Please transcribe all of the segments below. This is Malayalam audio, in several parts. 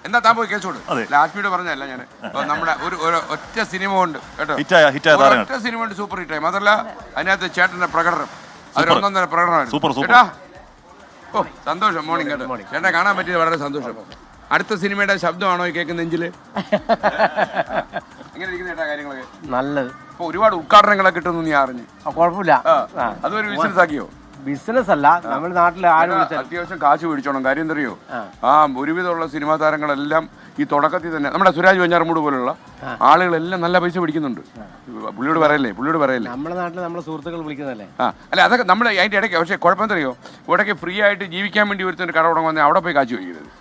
എന്താ താൻ പോയി കേസ് കൊടുക്കും ലാസ്മിയോട് പറഞ്ഞല്ല ഞാൻ നമ്മുടെ ഒരു ഒറ്റ സിനിമ ഉണ്ട് കേട്ടോ, ഒറ്റ സിനിമ ഉണ്ട് സൂപ്പർ ഹിറ്റായി. മാത്രമല്ല അതിനകത്ത് ചേട്ടന്റെ പ്രകടനം അതൊരൊന്നൊന്നര പ്രകടനമായിരുന്നു. ഓ സന്തോഷം. മോർണിംഗ് കേട്ടോ, ചേട്ടനെ കാണാൻ പറ്റിയത് വളരെ സന്തോഷം. അടുത്ത സിനിമയുടെ ശബ്ദമാണോ ഈ കേൾക്കുന്ന നെഞ്ചില്? എങ്ങനെ ഇരിക്കുന്ന ചേട്ടാ കാര്യങ്ങളൊക്കെ? നല്ലത്. ഇപ്പൊ ഒരുപാട് ഉദ്ഘാടനങ്ങളൊക്കെ കിട്ടുന്നു നീ അറിഞ്ഞു? കുഴപ്പമില്ല. അതൊരു ബിസിനസ് ആക്കിയോ? ബിസിനസ് അല്ല, നമ്മുടെ നാട്ടിലെ അത്യാവശ്യം കാശ് പിടിച്ചോണം. കാര്യം എന്തറിയോ, ഒരുവിധമുള്ള സിനിമാ താരങ്ങളെല്ലാം ഈ തുടക്കത്തിൽ തന്നെ നമ്മുടെ സുരാജ് വെഞ്ഞാറമൂട് പോലുള്ള ആളുകളെല്ലാം നല്ല പൈസ പിടിക്കുന്നുണ്ട്. പുള്ളിയോട് പറയല്ലേ നമ്മുടെ നാട്ടിൽ നമ്മുടെ സുഹൃത്തുക്കൾ വിളിക്കുന്നതല്ലേ? അല്ല അതൊക്കെ നമ്മുടെ അതിന്റെ ഇടയ്ക്ക്. പക്ഷേ കുഴപ്പം എന്തറിയോ, ഇവിടേക്ക് ഫ്രീ ആയിട്ട് ജീവിക്കാൻ വേണ്ടി ഒരുത്തന്നെ കട തുടങ്ങുന്ന അവിടെ പോയി കാശ് വയ്ക്കരുത്.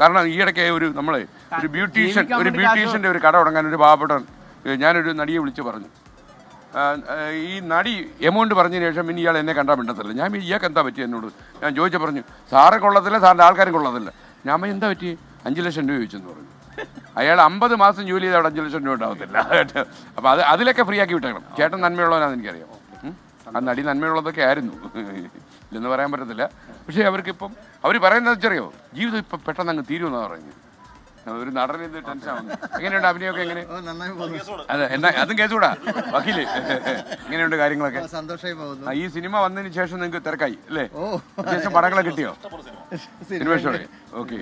കാരണം ഈ ഇടയ്ക്ക് നമ്മളെ ഒരു ബ്യൂട്ടീഷ്യന്റെ ഒരു കട തുടങ്ങാൻ ഒരു പാവപ്പെട്ടവൻ ഞാനൊരു നടിയെ വിളിച്ച് പറഞ്ഞു. ഈ നടി എമൗണ്ട് പറഞ്ഞതിന് ശേഷം പിന്നെ ഇയാൾ എന്നെ കണ്ടാൽ മിണ്ടത്തില്ല. ഞാൻ ഇയാൾക്ക് എന്താ പറ്റി എന്നോട് ഞാൻ ചോദിച്ച പറഞ്ഞു, സാറ് കൊള്ളത്തില്ല, സാറിൻ്റെ ആൾക്കാരും കൊള്ളത്തില്ല. ഞാൻ എന്താ പറ്റി? 5 ലക്ഷം രൂപ ചോദിച്ചെന്ന് പറഞ്ഞു. അയാൾ 50 മാസം ജോലി ചെയ്ത് അവിടെ 5 ലക്ഷം രൂപ ഉണ്ടാകത്തില്ല. അപ്പോൾ അതിലൊക്കെ ഫ്രീ ആക്കി വിട്ടേക്കണം. ചേട്ടൻ നന്മയുള്ളവനാണെന്ന് എനിക്കറിയാം. ആ നടി നന്മയുള്ളതൊക്കെ ആയിരുന്നു, ഇല്ലെന്ന് പറയാൻ പറ്റത്തില്ല. പക്ഷേ അവർക്കിപ്പം അവർ പറയുന്നത് വെച്ചറിയോ, ജീവിതം ഇപ്പം പെട്ടെന്ന് അങ്ങ് തീരുമെന്നാണ് പറയുന്നത്. ഒരു നടന് ഇത് ടെൻഷൻ ആവുന്നു. എങ്ങനെയുണ്ട് അഭിനയൊക്കെ? എങ്ങനെ? അതെ, എന്നാ അതും കേസുകൂടാ വക്കീല്. എങ്ങനെയുണ്ട് കാര്യങ്ങളൊക്കെ? സന്തോഷമായി പോകുന്നു. ഈ സിനിമ വന്നതിന് ശേഷം നിങ്ങൾക്ക് തിരക്കായി അല്ലേ? അത്യാവശ്യം പടങ്ങളെ കിട്ടിയോ? സിനിമയോടെ ഓക്കെ.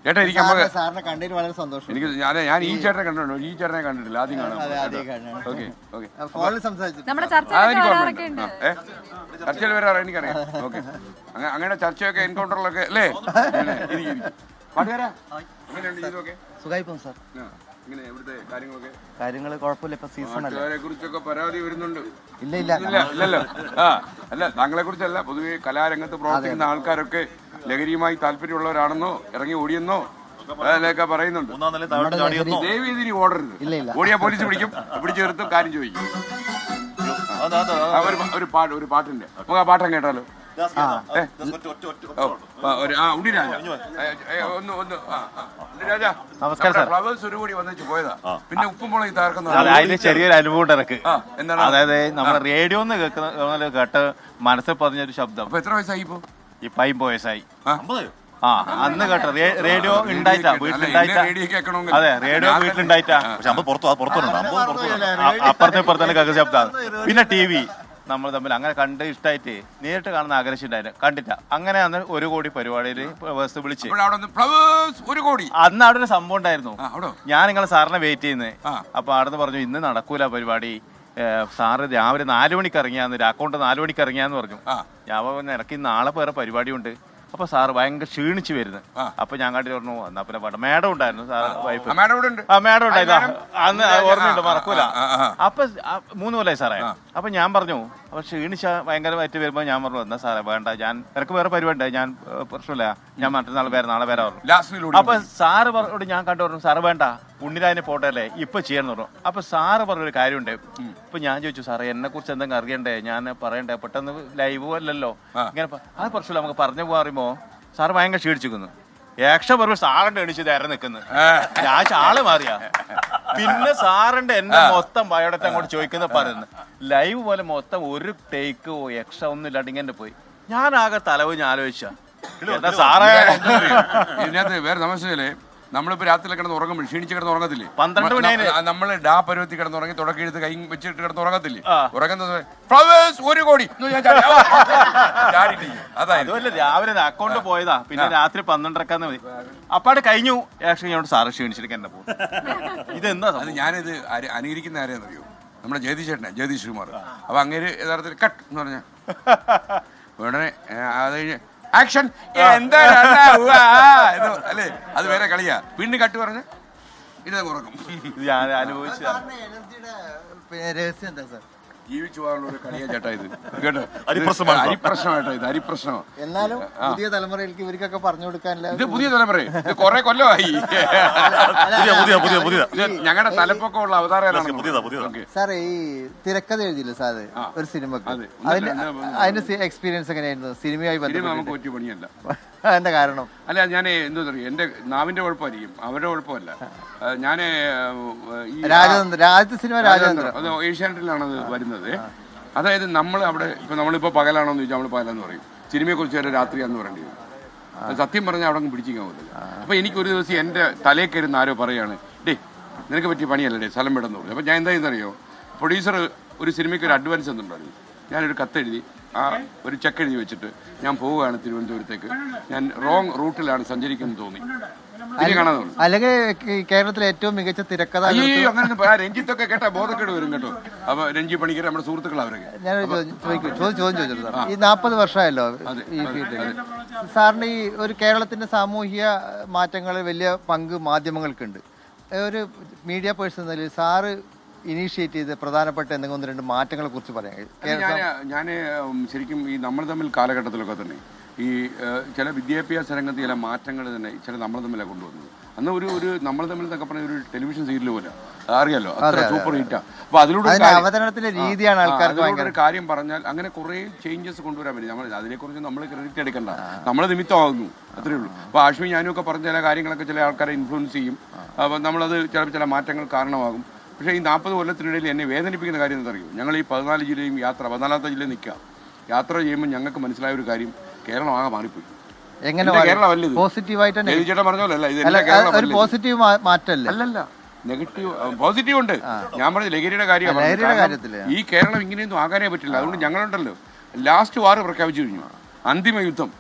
ചേട്ടാ എനിക്ക് സാറിനെ കണ്ടതിൽ വളരെ സന്തോഷം. എനിക്ക് ഞാൻ ഈ ചേട്ടനെ കണ്ടിട്ടുണ്ടോ? ഈ ചേട്ടനെ കണ്ടിട്ടില്ല, ആദ്യം കാണാം. Okay okay. ചർച്ചയിൽ വരാറ എനിക്കറിയാം. ഓക്കെ, അങ്ങനെ ചർച്ചയൊക്കെ എൻകൗണ്ടറിലൊക്കെ അല്ലേ? പാട്ടുകാരാ സുഖമായി പോകും സാർ. കാര്യങ്ങൾ കുഴപ്പമില്ല. ഇപ്പൊ സീസൺ കുറിച്ചൊക്കെ പരാതി വരുന്നുണ്ട്. ഇല്ലല്ലോ. അല്ല താങ്കളെ കുറിച്ചല്ല, പൊതുവെ കലാരംഗത്ത് പ്രവർത്തിക്കുന്ന ആൾക്കാരൊക്കെ ലഹരിയുമായി താല്പര്യമുള്ളവരാണെന്നോ ഇറങ്ങി ഓടിയെന്നോ അതിലൊക്കെ പറയുന്നുണ്ട്. ദയവ് ചെയ്ത് ഇനി ഓടരുത്. ഓടിയാ പോലീസ് പിടിച്ചു നിർത്തും, കാര്യം ചോദിക്കും. ഒരു പാട്ടിന്റെ നമുക്ക് ആ പാട്ടം കേട്ടാലോ? നമസ്കാരം. ഫ്ലവേഴ്സ് ഒരു കൂടി വന്നിട്ട് പോയതാ, പിന്നെ ഉപ്പുമുളക് തകർക്കുന്ന അതിന് ചെറിയൊരു അനുഭവം എനിക്ക്. അതായത് നമ്മുടെ റേഡിയോന്ന് കേട്ട് മനസ്സിൽ പറഞ്ഞൊരു ശബ്ദം. അപ്പൊ എത്ര വയസ്സായി ഇപ്പൊ? ഇപ്പൊ 50 വയസ്സായി. അന്ന് കേട്ടോ റേഡിയോ ഉണ്ടായിട്ടാ, വീട്ടിലുണ്ടായിട്ടാ. അതെ, റേഡിയോ വീട്ടിലുണ്ടായിട്ടാ. അപ്പുറത്തെ ഇപ്പുറത്തെ കേൾക്കുന്ന ശബ്ദമാണ്. പിന്നെ TV നമ്മൾ തമ്മിൽ അങ്ങനെ കണ്ട് ഇഷ്ടമായിട്ട് നേരിട്ട് കാണുന്ന ആഗ്രഹിച്ചു ഉണ്ടായിരുന്നു, കണ്ടിട്ടാ. അങ്ങനെ അന്ന് 1 കോടി പരിപാടിയിൽ ഫ്ലവേഴ്സ് വിളിച്ച് അന്ന് അവിടെ ഒരു സംഭവം ഉണ്ടായിരുന്നു. ഞാൻ നിങ്ങളെ സാറിനെ വെയിറ്റ് ചെയ്യുന്നത്. അപ്പൊ അവിടെ പറഞ്ഞു ഇന്ന് നടക്കൂല പരിപാടി, സാറ് രാവിലെ 4 മണിക്ക് ഇറങ്ങിയാന്ന്, അക്കൗണ്ട് 4 മണിക്ക് ഇറങ്ങിയാന്ന് പറഞ്ഞു. ഞാൻ ഇറക്കി നാളെ വേറെ പരിപാടി ഉണ്ട്. അപ്പൊ സാറ് ഭയങ്കര ക്ഷീണിച്ചു വരുന്നത്. അപ്പൊ ഞാൻ കാട്ടി പറഞ്ഞു എന്നാ പിന്നെ മേഡം ഉണ്ടായിരുന്നു, സാർ വൈഫ്. മേഡം ഉണ്ടായിരുന്നു അന്ന്, ഓർമ്മയുണ്ട്, മറക്കൂല. അപ്പൊ 3 കൊല്ലായി സാറേ. അപ്പൊ ഞാൻ പറഞ്ഞു, അപ്പൊ ക്ഷീണിച്ച ഭയങ്കരമായിട്ട് വരുമ്പോ ഞാൻ പറഞ്ഞു എന്നാ സാറേ വേണ്ട, എനിക്ക് വേറെ പരിപാടി ഉണ്ട്, ഞാൻ പ്രശ്നമില്ല, ഞാൻ മറ്റന്നാൾ നാളെ വരാൻ പറഞ്ഞു. അപ്പൊ സാറ് ഞാൻ കണ്ടു പറഞ്ഞു, സാറ് വേണ്ട, ഉണ്ണിരാജനെ പോട്ടല്ലേ ഇപ്പൊ ചെയ്യാന്ന് പറഞ്ഞു. അപ്പൊ സാറ് പറഞ്ഞൊരു കാര്യമുണ്ട്. ഇപ്പൊ ഞാൻ ചോദിച്ചു, സാറേ എന്നെ കുറിച്ച് എന്തെങ്കിലും അറിയണ്ടേ, ഞാൻ പറയണ്ടേ, പെട്ടെന്ന് ലൈവ് അല്ലല്ലോ, ഇങ്ങനെ അത് പ്രശ്നമില്ല, നമുക്ക് പറഞ്ഞു പറയുമ്പോ സാറ് ഭയങ്കര ക്ഷീണിച്ചിരിക്കുന്നു. ഏക്ഷം പറയുമ്പോ സാറിന്റെ എണീച്ച് നേരെ നിൽക്കുന്നു. ഞാൻ ആള് മാറിയാ. പിന്നെ സാറിന്റെ എന്നെ മൊത്തം ബയോഡേറ്റ അങ്ങോട്ട് ചോദിക്കുന്ന പറയുന്നത് ലൈവ് പോലെ മൊത്തം ഒരു ടേക്കോ എക്സ്ട്രാ ഒന്നും ഇല്ലാണ്ട് ഇങ്ങനെ പോയി. ഞാൻ ആകെ തലവ് ഞാൻ ആലോചിച്ച സാറേ. ഇതിനകത്ത് വേറെ തമാശയില്ലേ, നമ്മളിപ്പോ രാത്രി കിടന്ന് ഉറങ്ങുമ്പോൾ ക്ഷീണിച്ച് കിടന്ന് ഉറങ്ങത്തില്ലേ? 12 മണി നമ്മള് പരുവത്തി കിടന്ന് ഉറങ്ങി തുടക്കെടുത്ത് കൈ വെച്ചിട്ട് കിടന്ന് ഉറങ്ങത്തില്ലേ? ഉറങ്ങുന്നത് ഫ്ലവേഴ്സ് 1 കോടി. അതുമല്ല, രാവിലെ അക്കൗണ്ട് പോയതാ, പിന്നെ രാത്രി 12:30 മതി. അപ്പാടെ കഴിഞ്ഞു. സാറ് ക്ഷീണിച്ചിട്ട് എന്നെ പോകും. ഇതെന്താ? ഞാനിത് അനുകരിക്കുന്ന ആരെയാണെന്നറിയോ? നമ്മുടെ ജഗദീഷ് കുമാർ. അപ്പൊ അങ്ങേര് യഥാർത്ഥത്തിൽ കട്ട് എന്ന് പറഞ്ഞ ഉടനെ അത് കഴിഞ്ഞ് ആക്ഷൻ എന്താ അല്ലേ, അത് വേറെ കളിയാ. പിന്നെ കട്ട് പറഞ്ഞ ഇത് ഉറങ്ങും. ഞാൻ അനുഭവിച്ച രഹസ്യം എന്താ സാർ? ജീവിച്ചു പോകാനുള്ള ഒരു കളിയാ ചേട്ടാ ഇത്. കേട്ടോ, അരിപ്രശ്നമായിട്ടോ ഇത്, അരിപ്രശ്നമാണ്. എന്നാലും പുതിയ തലമുറയിലേക്ക് ഇവർക്കൊക്കെ പറഞ്ഞു കൊടുക്കാനില്ല. ഇത് പുതിയ തലമുറ, ഇത് കുറെ കൊല്ലമായി. ഞങ്ങളുടെ തലപ്പൊക്കമുള്ള അവതാരമാണ് സാർ. ഈ തിരക്കഥ എഴുതിയില്ല സാറ് ഒരു സിനിമക്ക്, അതിന്റെ എക്സ്പീരിയൻസ് എങ്ങനെയായിരുന്നു? സിനിമയായി നമുക്ക് പറ്റിയ പണിയല്ല. എന്താ കാരണം? അല്ല, ഞാൻ എന്താ പറയുക, എന്റെ നാവിന്റെ കുഴപ്പമായിരിക്കും, അവരുടെ കുഴപ്പമല്ല. ഞാന് ആദ്യത്തെ സിനിമ രാജേന്ദ്രൻ, അത് ഏഷ്യാനെറ്റിലാണ് അത് വരുന്നത്. അതായത് നമ്മൾ അവിടെ ഇപ്പൊ നമ്മളിപ്പോ പകലാണോന്ന് ചോദിച്ചാൽ നമ്മൾ പകലെന്ന് പറയും. സിനിമയെ കുറിച്ച് വരെ രാത്രിയാന്ന് പറയേണ്ടി വരും. അത് സത്യം പറഞ്ഞാൽ അവിടെ അങ്ങ് പിടിച്ചിരിക്കാൻ പറ്റില്ല. അപ്പോൾ എനിക്കൊരു ദിവസം എൻ്റെ തലയിൽ കയറുന്ന ആരോ പറയാണ്, ഡേ നിനക്ക് പറ്റിയ പണിയല്ലേ സ്ഥലം വിടുന്നു പറഞ്ഞു. അപ്പോൾ ഞാൻ എന്തായെന്നറിയോ, പ്രൊഡ്യൂസർ ഒരു സിനിമയ്ക്ക് ഒരു അഡ്വാൻസ് തന്നിട്ടുണ്ടായിരുന്നു. ഞാനൊരു കത്തെഴുതി ആ ഒരു ചെക്ക് എഴുതി വെച്ചിട്ട് ഞാൻ പോവുകയാണ് തിരുവനന്തപുരത്തേക്ക്, ഞാൻ റോങ് റൂട്ടിലാണ് സഞ്ചരിക്കുന്നത് തോന്നി. അല്ലെങ്കിൽ കേരളത്തിലെ ഏറ്റവും മികച്ച തിരക്കഥ അങ്ങനെ രഞ്ജിത്തൊക്കെ കേട്ടാ ബോധക്കേട് വരും കേട്ടോ. അപ്പൊ രഞ്ജി പണിക്കർ നമ്മുടെ സുഹൃത്തുക്കൾ അവരൊക്കെ. ഞാനൊരു ചോദ്യം ചോദിച്ചിട്ടുണ്ട്. ഈ 40 വർഷമായല്ലോ ഈ ഫീൽഡിൽ, സാറിന് ഈ ഒരു കേരളത്തിന്റെ സാമൂഹിക മാറ്റങ്ങളിൽ വലിയ പങ്ക് മാധ്യമങ്ങൾക്കുണ്ട്. ഒരു മീഡിയ പേഴ്സൺ എന്നതിൽ സാറ് ഇനീഷ്യേറ്റ് ചെയ്ത് പ്രധാനപ്പെട്ട എന്തെങ്കിലും 1-2 മാറ്റങ്ങളെ കുറിച്ച് പറയാം. ഞാൻ ശരിക്കും ഈ നമ്മൾ തമ്മിൽ കാലഘട്ടത്തിലൊക്കെ തന്നെ ഈ ചില വിദ്യാഭ്യാസ രംഗത്ത് ചില മാറ്റങ്ങൾ തന്നെ ചില നമ്മൾ തമ്മിലാണ് കൊണ്ടുവന്നത്. അന്ന് ഒരു നമ്മൾ തമ്മിൽ എന്നൊക്കെ പറഞ്ഞ ഒരു ടെലിവിഷൻ സീരിയൽ പോലെ അറിയാലോ, അത്ര സൂപ്പർ ഹിറ്റാ. അപ്പൊ അതിലൂടെ അവതരണത്തിന്റെ രീതിയാണ് ആൾക്കാർക്ക് ഒരു കാര്യം പറഞ്ഞാൽ അങ്ങനെ കുറെ ചേഞ്ചസ് കൊണ്ടുവരാൻ പറ്റും. നമ്മൾ അതിനെക്കുറിച്ച് നമ്മൾ ക്രെഡിറ്റ് എടുക്കണ്ട, നമ്മൾ നിമിത്തമാകുന്നു, അത്രേ ഉള്ളൂ. അപ്പൊ ആശ്വി ഞാനും ഒക്കെ പറഞ്ഞ ചില കാര്യങ്ങളൊക്കെ ചില ആൾക്കാരെ ഇൻഫ്ലുവൻസ് ചെയ്യും. അപ്പൊ നമ്മളത് ചിലപ്പോൾ ചില മാറ്റങ്ങൾ കാരണമാകും. പക്ഷേ ഈ 40 കൊല്ലത്തിനിടയിൽ എന്നെ വേദനിപ്പിക്കുന്ന കാര്യം എന്താണെന്നറിയോ, ഞങ്ങൾ ഈ 14 ജില്ലയും 14ാമത്തെ ജില്ലയിൽ നിൽക്കുക. യാത്ര ചെയ്യുമ്പോൾ ഞങ്ങൾക്ക് മനസ്സിലായ ഒരു കാര്യം, കേരളം ആകെ മാറിപ്പോയി. കേരളം അല്ലത് ചേട്ടൻ പറഞ്ഞോലല്ല, ഇത് പോസിറ്റീവ് മാറ്റല്ലേ? അല്ലല്ല, നെഗറ്റീവ് പോസിറ്റീവ് ഉണ്ട്. ഞാൻ പറഞ്ഞ ലഹരിയുടെ കാര്യമാണ്. ഈ കേരളം ഇങ്ങനെയൊന്നും ആകാനേ പറ്റില്ല. അതുകൊണ്ട് ഞങ്ങളുണ്ടല്ലോ ലാസ്റ്റ് വാർ പ്രഖ്യാപിച്ചു കഴിഞ്ഞു, അന്തിമ യുദ്ധം.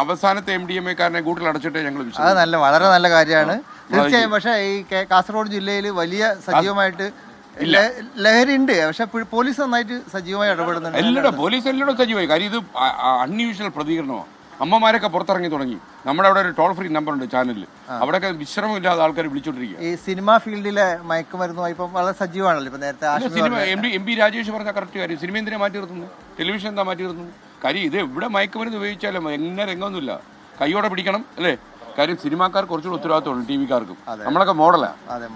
അവസാനത്തെ MDMA-കാരനെ കൂട്ടിൽ അടച്ചിട്ടേ ഞങ്ങൾ അത് വളരെ നല്ല കാര്യമാണ് തീർച്ചയായും. പക്ഷേ ഈ കാസർഗോഡ് ജില്ലയിൽ വലിയ സജീവമായിട്ട് ലഹരി ഉണ്ട്, പക്ഷെ പോലീസ് നന്നായിട്ട് സജീവമായി ഇടപെടുന്നുണ്ട്. എല്ലായിടും പോലീസ് എല്ലായിടും സജീവമായി. കാര്യം ഇത് അൺയൂഷ്വൽ പ്രതികരണമാണ്. അമ്മമാരൊക്കെ പുറത്തിറങ്ങി തുടങ്ങി. നമ്മുടെ അവിടെ ഒരു ടോൾ ഫ്രീ നമ്പർ ഉണ്ട് ചാനലിൽ, അവിടെയൊക്കെ വിശ്രമമില്ലാതെ ആൾക്കാർ വിളിച്ചോണ്ടിരിക്കുക. ഈ സിനിമാ ഫീൽഡിലെ മയക്കുമരുന്നുമായി ഇപ്പം വളരെ സജീവമാണല്ലോ. ഇപ്പൊ നേരത്തെ സിനിമ MP രാജേഷ് പറഞ്ഞ കറക്റ്റ് കാര്യം. സിനിമ എന്തിനാ മാറ്റി നിർത്തുന്നു? ടെലിവിഷൻ എന്താ മാറ്റി നിർത്തുന്നു? കാര്യം ഇത് ഇവിടെ മയക്കുമരുന്ന് ഉപയോഗിച്ചാലും എങ്ങനെ രംഗമൊന്നുമില്ല, കൈയോടെ പിടിക്കണം അല്ലേ? കാര്യം സിനിമാക്കാർക്ക് കുറച്ചുകൂടി ഉത്തരവാദിത്തമുണ്ട്, ടിവിക്കാർക്കും. നമ്മളൊക്കെ മോഡലാ,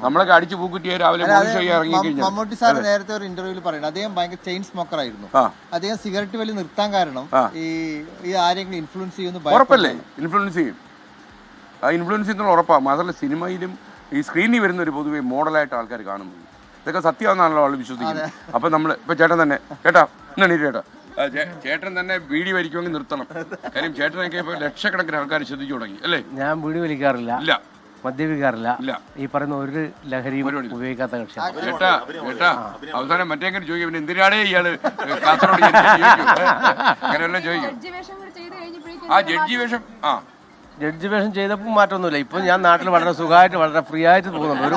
നമ്മളൊക്കെ അടിച്ചു പൂക്കുറ്റിയെ രാവിലെ ഇറങ്ങി കഴിഞ്ഞാൽ. മമ്മൂട്ടി സാർ നേരത്തെ ഒരു ഇന്റർവ്യൂവിൽ പറയുന്നത് അദ്ദേഹം ഭയങ്കര ചെയിൻ സ്മോക്കർ ആയിരുന്നു. അദ്ദേഹം സിഗരറ്റ് വലി നിർത്താൻ കാരണം ഈ ആരെങ്കിലും ഇൻഫ്ലുവൻസ് ചെയ്യുന്നു. ഉറപ്പല്ലേ ഇൻഫ്ലുവൻസ് ചെയ്യും, ആ ഇൻഫ്ലുവൻസ് ചെയ്യുന്നുള്ള ഉറപ്പാണ്. മാത്രമല്ല സിനിമയിലും ഈ സ്ക്രീനിൽ വരുന്ന ഒരു പൊതുവെ മോഡലായിട്ട് ആൾക്കാർ കാണുന്നത്. ഇതൊക്കെ സത്യമാണെന്നാണല്ലോ ആൾ വിശ്വസിക്കുന്നത്. അപ്പം നമ്മൾ ഇപ്പം ചേട്ടൻ തന്നെ ചേട്ടാ എന്നാണ് ചേട്ടാ ചേട്ടൻ തന്നെ ബീഡി വലിക്കുമെങ്കിൽ നിർത്തണം. കാര്യം ചേട്ടനൊക്കെ ഇപ്പൊ ലക്ഷക്കണക്കിന് ആൾക്കാർ ശ്രദ്ധിച്ചു തുടങ്ങി അല്ലേ? ഞാൻ ബീഡി വലിക്കാറില്ല, ഇല്ല മദ്യപിക്കാറില്ല, ഈ പറയുന്ന ഒരു ലഹരിയും ഉപയോഗിക്കാത്ത കക്ഷിയാണ്. ചേട്ടാ ചേട്ടാ അവസാനം മറ്റേങ്ങനെ ചോദിക്കും, പിന്നെ എന്തിനാണേ ഇയാള് കാസർഗോഡ് അങ്ങനെയെല്ലാം ചോദിക്കും. ആ ജഡ്ജി വേഷം ജഡ്ജി വേഷം ചെയ്തപ്പോൾ മാറ്റമൊന്നുമില്ല. ഇപ്പൊ ഞാൻ നാട്ടിൽ വളരെ സുഖമായിട്ട് വളരെ ഫ്രീ ആയിട്ട് പോകുന്നുണ്ട്. ഒരു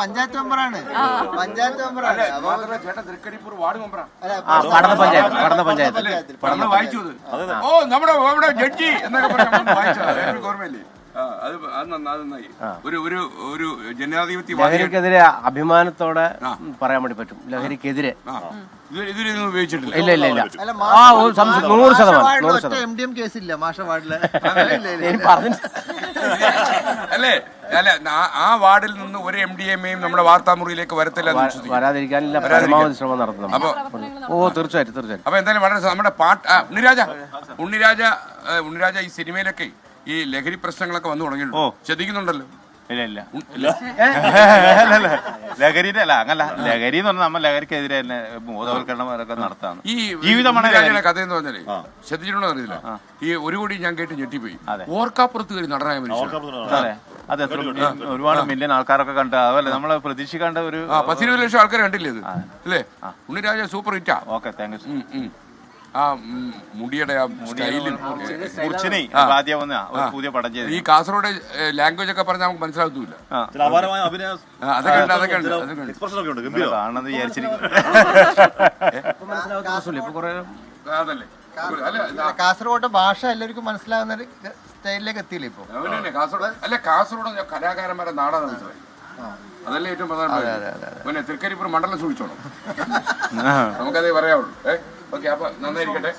പഞ്ചായത്ത് മെമ്പറാണ്. പഞ്ചായത്ത് മെമ്പറാണ്. ചേട്ടൻ തൃക്കരിപ്പൂർ വാർഡ് മെമ്പറാണ്. പഠന പഞ്ചായത്ത് ഓ നമ്മുടെ ജഡ്ജി എന്നൊക്കെ പറഞ്ഞ ഓർമ്മയില്ലേ? അത് നന്നായി. ഒരു ജനാധിപത്യ ലഹരിക്കെതിരെ അഭിമാനത്തോടെ പറയാൻ വേണ്ടി പറ്റും. ലഹരിക്കെതിരെ ഉപയോഗിച്ചിട്ടില്ല. ഇല്ല ഇല്ല ഇല്ല 100%. MDM കേസില്ല മാഷ വാർഡില് അല്ലേ? അല്ല ആ വാർഡിൽ നിന്ന് ഒരു MDMA-യും നമ്മുടെ വാർത്താമുറിയിലേക്ക് വരത്തില്ല, വരാതിരിക്കാനില്ല പരമാവധി ശ്രമം നടത്തണം. അപ്പൊ തീർച്ചയായിട്ടും. അപ്പൊ എന്തായാലും വളരെ നമ്മുടെ ഉണ്ണിരാജ ഈ സിനിമയിലൊക്കെ ഈ ലഹരി പ്രശ്നങ്ങളൊക്കെ വന്നു തുടങ്ങിയിട്ടുണ്ട്, ശ്രദ്ധിക്കുന്നുണ്ടല്ലോ? ഇല്ല ലഹരിയുടെ അല്ല, അങ്ങനല്ല. ലഹരി എന്ന് പറഞ്ഞാൽ നമ്മൾ ലഹരിക്കെതിരെ തന്നെ ബോധവൽക്കരണം നടത്താണ്. ഈ ജീവിതമാണ് കഥ എന്ന് പറഞ്ഞാല് ശ്രദ്ധിച്ചിട്ടുണ്ടോ അറിയില്ല. ഈ ഒരു കൂടി ഞാൻ കേട്ട് ഞെട്ടിപ്പോയി. ഓർക്കാപ്പുറത്ത് കയറി നടനായ മനുഷ്യൻ. അതെ, ഒരുപാട് മില്യൺ ആൾക്കാരൊക്കെ കണ്ട, അതല്ലേ നമ്മള് പ്രതീക്ഷിക്കേണ്ട ഒരു 10-20 ലക്ഷം ആൾക്കാർ കണ്ടില്ലേ ഇത് അല്ലേ? ഉണ്ണിരാജ സൂപ്പർ ഹിറ്റാ. Okay, thank you. ആ മുടിയുടെ ആ സ്റ്റൈലും പുതിയ പടം ചെയ്തു. ഈ കാസർഗോഡ് ലാംഗ്വേജ് ഒക്കെ പറഞ്ഞാൽ നമുക്ക് മനസ്സിലാകത്തൂല്ല. കാസർഗോഡ് ഭാഷ എല്ലാവർക്കും മനസ്സിലാവുന്ന ഒരു സ്റ്റൈലിലേക്ക് എത്തിയില്ല ഇപ്പൊ. കാസർഗോഡ് കലാകാരന്മാരെ നാടാണ് മനസ്സിലായി, അതല്ലേ ഏറ്റവും പ്രധാനപ്പെട്ട. പിന്നെ തൃക്കരിപ്പൂർ മണ്ഡലം സൂക്ഷിച്ചോണം, നമുക്കതേ പറയാവുള്ളൂ. ഓക്കെ, അപ്പൊ നന്നായിരിക്കട്ടെ.